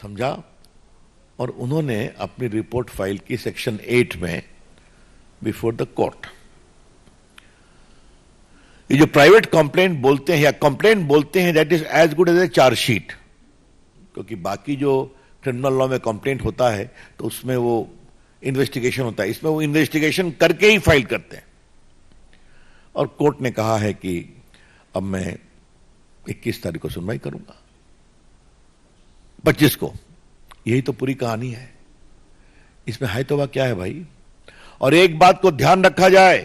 समझा और उन्होंने अपनी रिपोर्ट फाइल की सेक्शन 8 में बिफोर द कोर्ट। ये जो प्राइवेट कंप्लेंट बोलते हैं या कंप्लेंट बोलते हैं, that is as good as a chargesheet, क्योंकि बाकी जो क्रिमिनल लॉ में कंप्लेंट होता है तो उसमें वो इन्वेस्टिगेशन होता है, इसमें वो इन्वेस्टिगेशन करके ही फाइल करते हैं। और कोर्ट ने कहा है कि अब मैं 21 तारीख को सुनवाई करूंगा, 25 को। यही तो पूरी कहानी है, इसमें है तो क्या है भाई। और एक बात को ध्यान रखा जाए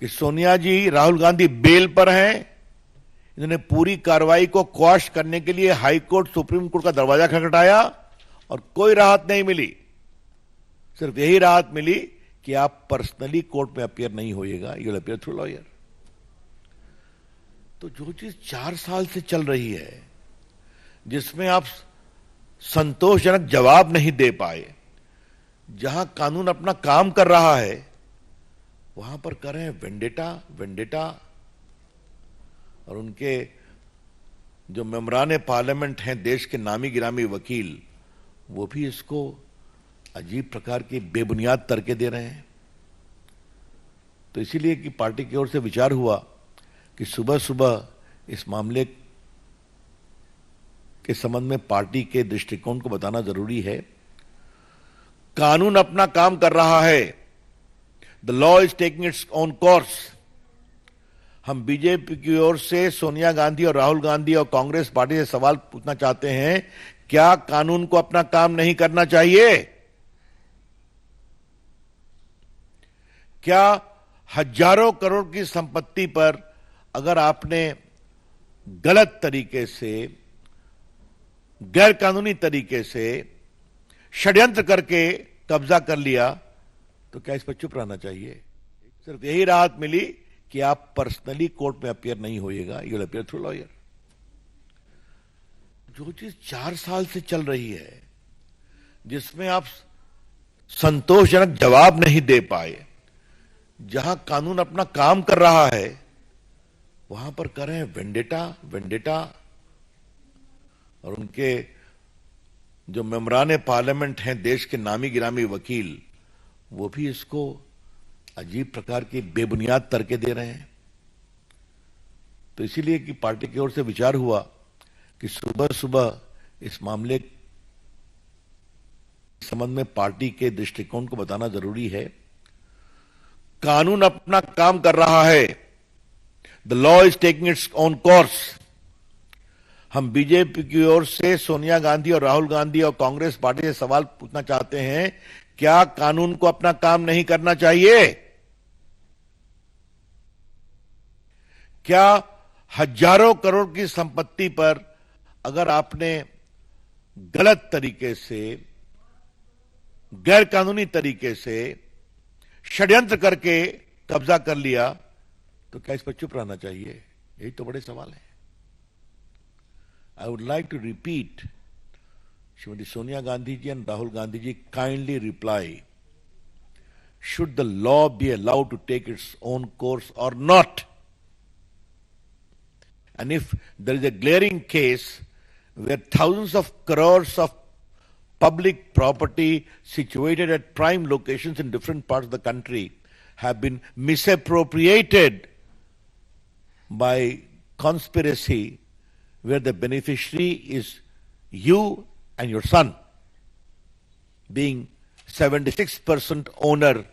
कि सोनिया जी, राहुल गांधी बेल पर हैं। इन्होंने पूरी कार्रवाई को क्वाश करने के लिए हाई कोर्ट, सुप्रीम कोर्ट का दरवाजा खटखटाया और कोई राहत नहीं मिली। सिर्फ यही राहत मिली कि आप पर्सनली कोर्ट में अपीयर नहीं होइएगा, you will appear through lawyer. तो जो चीज 4 साल से चल रही है, जिसमें आप संतोषजनक जवाब नहीं दे पाए, जहां कानून अपना काम कर रहा है, वहां पर कर रहे हैं वेंडेटा वेंडेटा। और उनके जो मेंबरान पार्लियामेंट हैं, देश के नामी गिरामी वकील, वो भी इसको अजीब प्रकार की बेबुनियाद तर्के दे रहे हैं। तो इसीलिए कि पार्टी की ओर से विचार हुआ कि सुबह सुबह इस मामले के संबंध में पार्टी के दृष्टिकोण को बताना जरूरी है। कानून अपना काम कर रहा है, the law is taking its own course. हम बीजेपी की ओर से सोनिया गांधी और राहुल गांधी और कांग्रेस पार्टी से सवाल पूछना चाहते हैं, क्या कानून को अपना काम नहीं करना चाहिए? क्या हजारों करोड़ की संपत्ति पर अगर आपने गलत तरीके से, गैर कानूनी तरीके से षड्यंत्र करके कब्जा कर लिया, तो क्या इस पर चुप रहना चाहिए? सिर्फ यही राहत मिली कि आप पर्सनली कोर्ट में अपीयर नहीं होइएगा, you will appear through lawyer. जो चीज 4 साल से चल रही है, जिसमें आप संतोषजनक जवाब नहीं दे पाए, जहां कानून अपना काम कर रहा है, वहां पर कर रहे हैं वेंडेटा वेंडेटा। और उनके जो मेंबरान पार्लियामेंट हैं, देश के नामी गिरामी वकील, वो भी इसको अजीब प्रकार की बेबुनियाद तर्के दे रहे हैं। तो इसीलिए कि पार्टी की ओर से विचार हुआ कि सुबह सुबह इस मामले के संबंध में पार्टी के दृष्टिकोण को बताना जरूरी है। कानून अपना काम कर रहा है, the law is taking its own course. हम बीजेपी की ओर से सोनिया गांधी और राहुल गांधी और कांग्रेस पार्टी से सवाल पूछना चाहते हैं, क्या कानून को अपना काम नहीं करना चाहिए? क्या हजारों करोड़ की संपत्ति पर अगर आपने गलत तरीके से, गैर कानूनी तरीके से षड्यंत्र करके कब्जा कर लिया, तो क्या इस पर चुप रहना चाहिए? यही तो बड़े सवाल है। I would like to repeat, Shrimati Sonia Gandhi ji and Rahul Gandhi ji, kindly reply. Should the law be allowed to take its own course or not? And if there is a glaring case where thousands of crores of public property situated at prime locations in different parts of the country have been misappropriated by conspiracy, where the beneficiary is you and your son, being 76% owner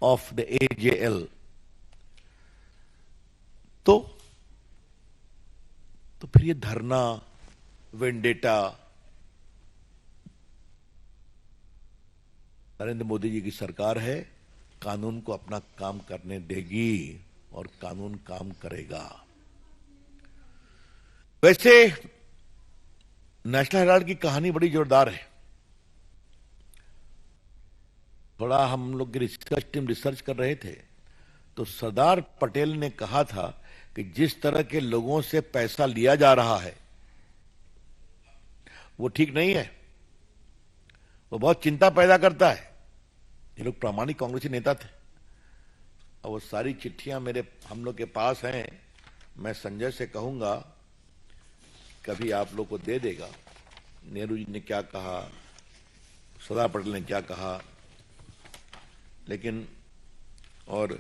of the AJL. तो फिर ये धरना, vendetta, Narendra Modi ji की सरकार है, कानून को अपना काम करने देगी और कानून काम करेगा। वैसे नेशनल हेराल्ड की कहानी बड़ी जोरदार है। थोड़ा हम लोग की रिसर्च टीम रिसर्च कर रहे थे, तो सरदार पटेल ने कहा था कि जिस तरह के लोगों से पैसा लिया जा रहा है वो ठीक नहीं है, वो बहुत चिंता पैदा करता है। ये लोग प्रामाणिक कांग्रेसी नेता थे और वो सारी चिट्ठियां हम लोग के पास हैं। मैं संजय से कहूंगा कभी आप लोग को दे देगा। नेहरू जी ने क्या कहा, सरदार पटेल ने क्या कहा, लेकिन और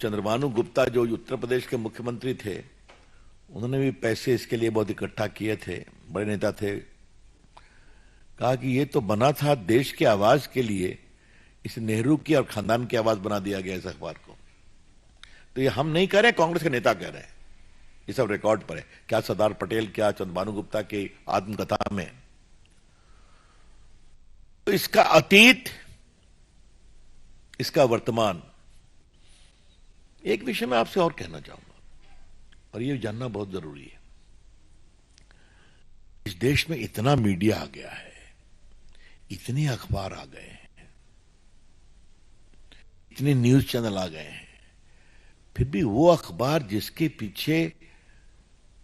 चंद्रभानु गुप्ता जो उत्तर प्रदेश के मुख्यमंत्री थे, उन्होंने भी पैसे इसके लिए बहुत इकट्ठा किए थे, बड़े नेता थे। कहा कि ये तो बना था देश की आवाज के लिए, इस नेहरू की और खानदान की आवाज बना दिया गया इस अखबार को। तो ये हम नहीं कह रहे, कांग्रेस के नेता कह रहे हैं, ये सब रिकॉर्ड पर है। क्या सरदार पटेल, क्या चंद्रभानु गुप्ता की आत्मकथा में। तो इसका अतीत, इसका वर्तमान। एक विषय मैं आपसे और कहना चाहूंगा, और ये जानना बहुत जरूरी है। इस देश में इतना मीडिया आ गया है, इतने अखबार आ गए हैं, इतने न्यूज चैनल आ गए हैं, फिर भी वो अखबार जिसके पीछे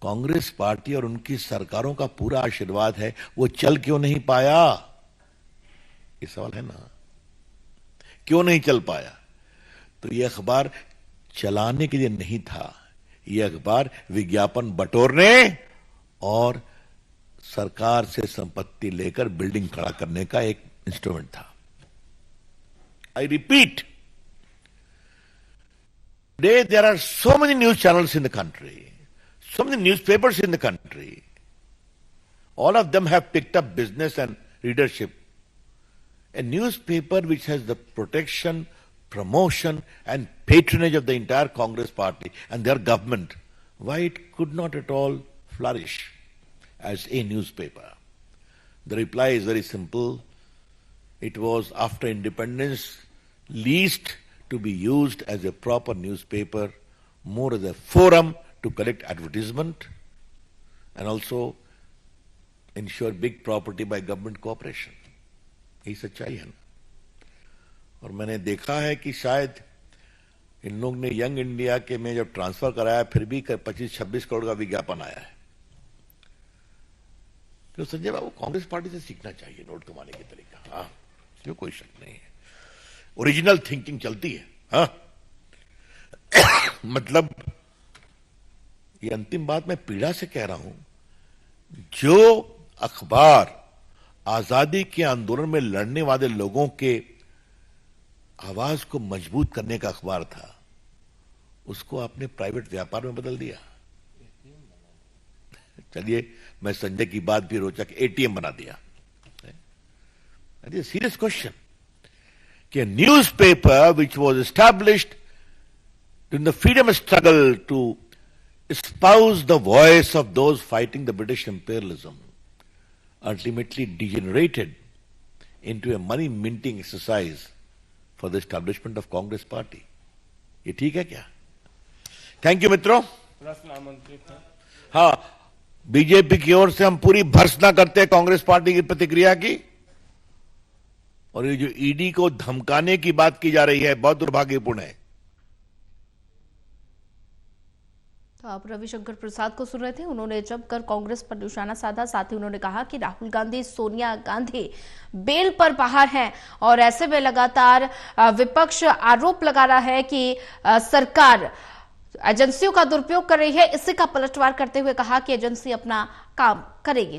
कांग्रेस पार्टी और उनकी सरकारों का पूरा आशीर्वाद है, वो चल क्यों नहीं पाया? ये सवाल है ना, क्यों नहीं चल पाया? तो ये अखबार चलाने के लिए नहीं था, ये अखबार विज्ञापन बटोरने और सरकार से संपत्ति लेकर बिल्डिंग खड़ा करने का एक इंस्ट्रूमेंट था। I repeat, today there are so many news channels in the country, so many newspapers in the country. All of them have picked up business and readership. A newspaper which has the protection, promotion and patronage of the entire Congress party and their government, why it could not at all flourish as a newspaper? The reply is very simple. It was after independence least to be used as a proper newspaper, more as a forum to collect advertisement and also ensure big property by government cooperation. यही सच्चाई है ना। और मैंने देखा है कि शायद इन लोग ने यंग इंडिया के में जब ट्रांसफर कराया, फिर भी 25-26 करोड़ का विज्ञापन आया है। तो संजय बाबू, कांग्रेस पार्टी से सीखना चाहिए नोट कमाने की तरीका। हाँ, जो कोई शक नहीं है, ओरिजिनल थिंकिंग चलती है। हाँ मतलब ये अंतिम बात मैं पीड़ा से कह रहा हूं, जो अखबार आजादी के आंदोलन में लड़ने वाले लोगों के आवाज को मजबूत करने का अखबार था, उसको आपने प्राइवेट व्यापार में बदल दिया। चलिए, मैं संजय की बात भी रोचक, एटीएम बना दिया। सीरियस क्वेश्चन कि a newspaper which was established in the freedom struggle to espouse the voice of those fighting the British imperialism ultimately degenerated into a money minting exercise for the establishment of Congress party. ये ठीक है क्या? Thank you मित्रों। प्रश्न आमंत्रित है। हाँ, BJP की ओर से हम पूरी भर्त्सना करते हैं कांग्रेस पार्टी की प्रतिक्रिया की, और ये जो ईडी को धमकाने की बात की जा रही है, बहुत दुर्भाग्यपूर्ण है। तो आप रविशंकर प्रसाद को सुन रहे थे। उन्होंने जमकर कांग्रेस पर निशाना साधा। साथ ही उन्होंने कहा कि राहुल गांधी, सोनिया गांधी बेल पर बाहर हैं और ऐसे में लगातार विपक्ष आरोप लगा रहा है कि सरकार एजेंसियों का दुरुपयोग कर रही है। इसी का पलटवार करते हुए कहा कि एजेंसी अपना काम करेगी।